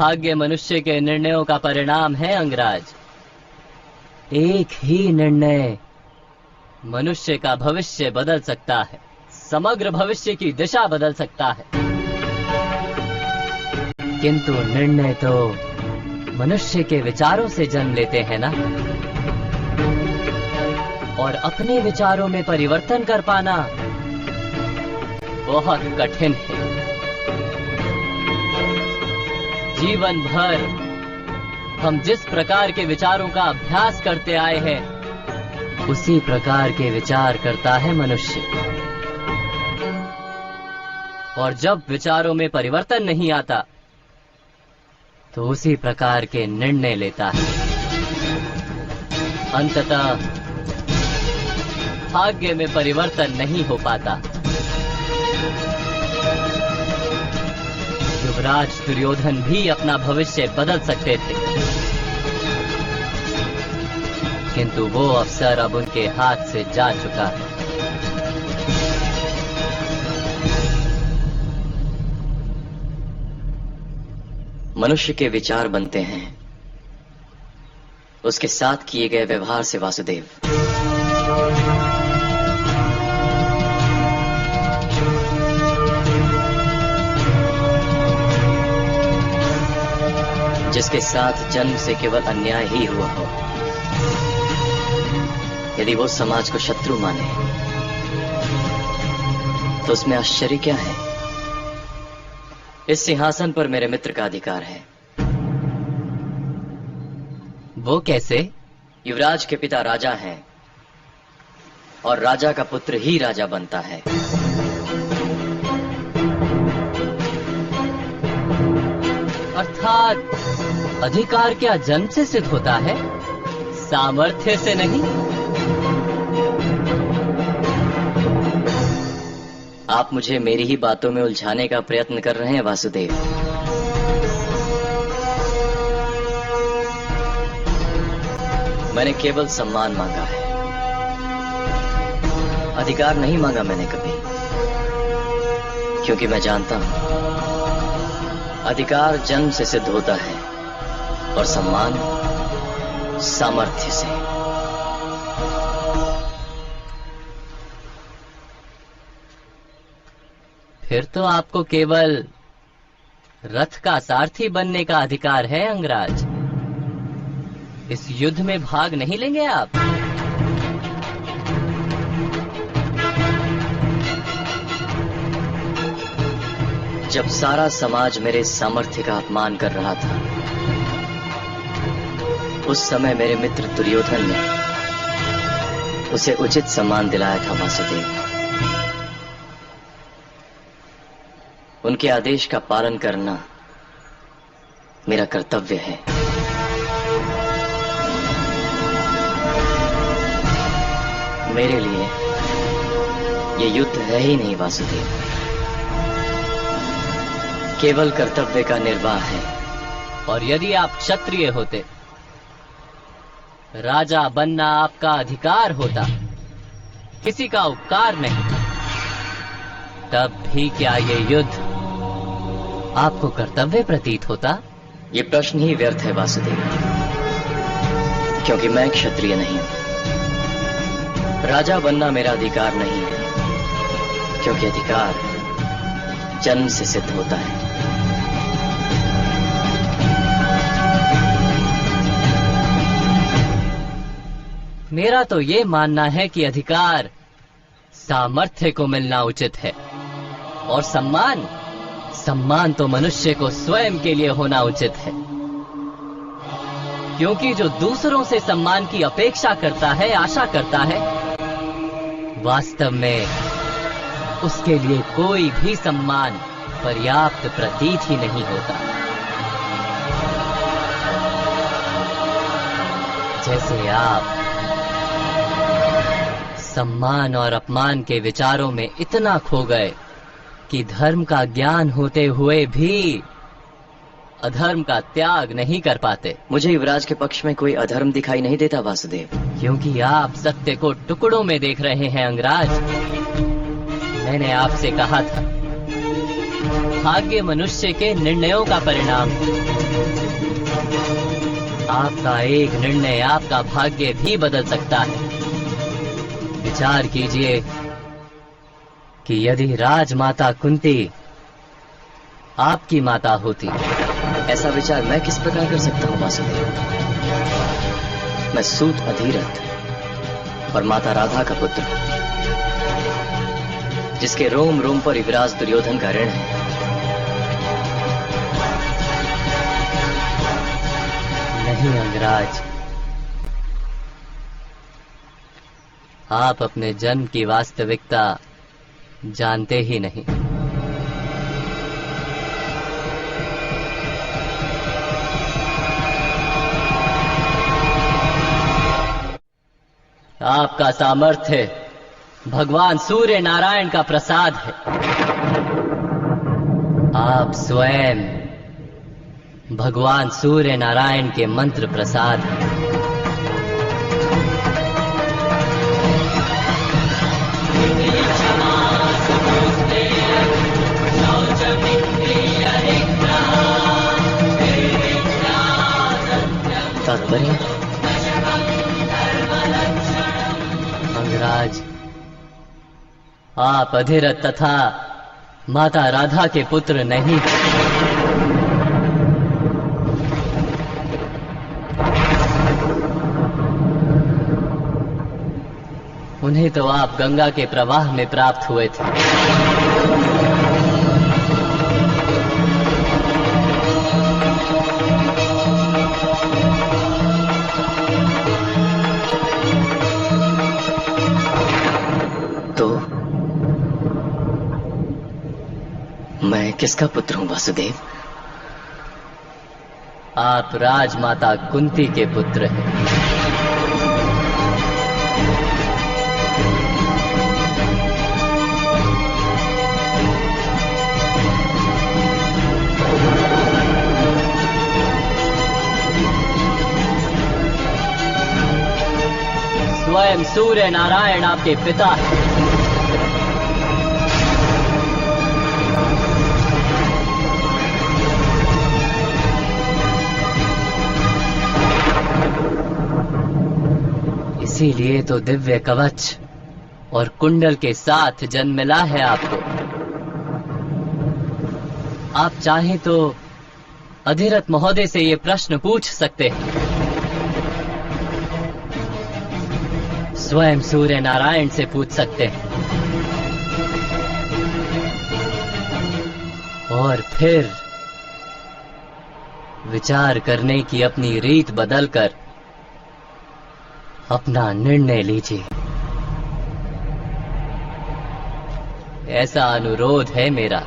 भाग्य मनुष्य के निर्णयों का परिणाम है अंगराज। एक ही निर्णय मनुष्य का भविष्य बदल सकता है, समग्र भविष्य की दिशा बदल सकता है। किंतु निर्णय तो मनुष्य के विचारों से जन्म लेते हैं ना, और अपने विचारों में परिवर्तन कर पाना बहुत कठिन है। जीवन भर हम जिस प्रकार के विचारों का अभ्यास करते आए हैं, उसी प्रकार के विचार करता है मनुष्य। और जब विचारों में परिवर्तन नहीं आता, तो उसी प्रकार के निर्णय लेता है। अंततः भाग्य में परिवर्तन नहीं हो पाता। युवराज दुर्योधन भी अपना भविष्य बदल सकते थे, किंतु वो अवसर अब उनके हाथ से जा चुका है। मनुष्य के विचार बनते हैं उसके साथ किए गए व्यवहार से वासुदेव। जिसके साथ जन्म से केवल अन्याय ही हुआ हो, यदि वो समाज को शत्रु माने, तो उसमें आश्चर्य क्या है? इस सिंहासन पर मेरे मित्र का अधिकार है। वो कैसे? युवराज के पिता राजा हैं, और राजा का पुत्र ही राजा बनता है। अर्थात अधिकार क्या जन्म से सिद्ध होता है, सामर्थ्य से नहीं? आप मुझे मेरी ही बातों में उलझाने का प्रयत्न कर रहे हैं वासुदेव। मैंने केवल सम्मान मांगा है, अधिकार नहीं मांगा मैंने कभी, क्योंकि मैं जानता हूं अधिकार जन्म से सिद्ध होता है और सम्मान सामर्थ्य से। फिर तो आपको केवल रथ का सारथी बनने का अधिकार है अंगराज। इस युद्ध में भाग नहीं लेंगे आप? जब सारा समाज मेरे सामर्थ्य का अपमान कर रहा था, उस समय मेरे मित्र दुर्योधन ने उसे उचित सम्मान दिलाया था वासुदेव। उनके आदेश का पालन करना मेरा कर्तव्य है। मेरे लिए ये युद्ध है ही नहीं वासुदेव, केवल कर्तव्य का निर्वाह है। और यदि आप क्षत्रिय होते, राजा बनना आपका अधिकार होता, किसी का उपकार नहीं, तब भी क्या ये युद्ध आपको कर्तव्य प्रतीत होता? ये प्रश्न ही व्यर्थ है वासुदेव, क्योंकि मैं क्षत्रिय नहीं हूं। राजा बनना मेरा अधिकार नहीं है, क्योंकि अधिकार जन्म से सिद्ध होता है। मेरा तो ये मानना है कि अधिकार सामर्थ्य को मिलना उचित है, और सम्मान तो मनुष्य को स्वयं के लिए होना उचित है। क्योंकि जो दूसरों से सम्मान की अपेक्षा करता है, आशा करता है, वास्तव में उसके लिए कोई भी सम्मान पर्याप्त प्रतीत ही नहीं होता। जैसे आप सम्मान और अपमान के विचारों में इतना खो गए कि धर्म का ज्ञान होते हुए भी अधर्म का त्याग नहीं कर पाते। मुझे युवराज के पक्ष में कोई अधर्म दिखाई नहीं देता वासुदेव, क्योंकि आप सत्य को टुकड़ों में देख रहे हैं अंगराज। मैंने आपसे कहा था, भाग्य मनुष्य के निर्णयों का परिणाम है। आपका एक निर्णय आपका भाग्य भी बदल सकता है। विचार कीजिए कि यदि राजमाता कुंती आपकी माता होती। ऐसा विचार मैं किस प्रकार कर सकता हूँ वासुदेव? मैं सूत अधीरथ और माता राधा का पुत्र, जिसके रोम रोम पर युवराज दुर्योधन का ऋण है। नहीं अंगराज, आप अपने जन्म की वास्तविकता जानते ही नहीं। आपका सामर्थ्य भगवान सूर्य नारायण का प्रसाद है। आप स्वयं भगवान सूर्य नारायण के मंत्र प्रसाद हैं। तात्पर्य? अंगराज, आप अधिरथ तथा माता राधा के पुत्र नहीं। उन्हें तो आप गंगा के प्रवाह में प्राप्त हुए थे। तो मैं किसका पुत्र हूं वासुदेव? आप राजमाता कुंती के पुत्र हैं। स्वयं सूर्य नारायण आपके पिता हैं। इसीलिए तो दिव्य कवच और कुंडल के साथ जन्म मिला है आपको। आप चाहें तो अधिरथ महोदय से ये प्रश्न पूछ सकते हैं। स्वयं सूर्य नारायण से पूछ सकते हैं। और फिर विचार करने की अपनी रीत बदलकर अपना निर्णय लीजिए। ऐसा अनुरोध है मेरा।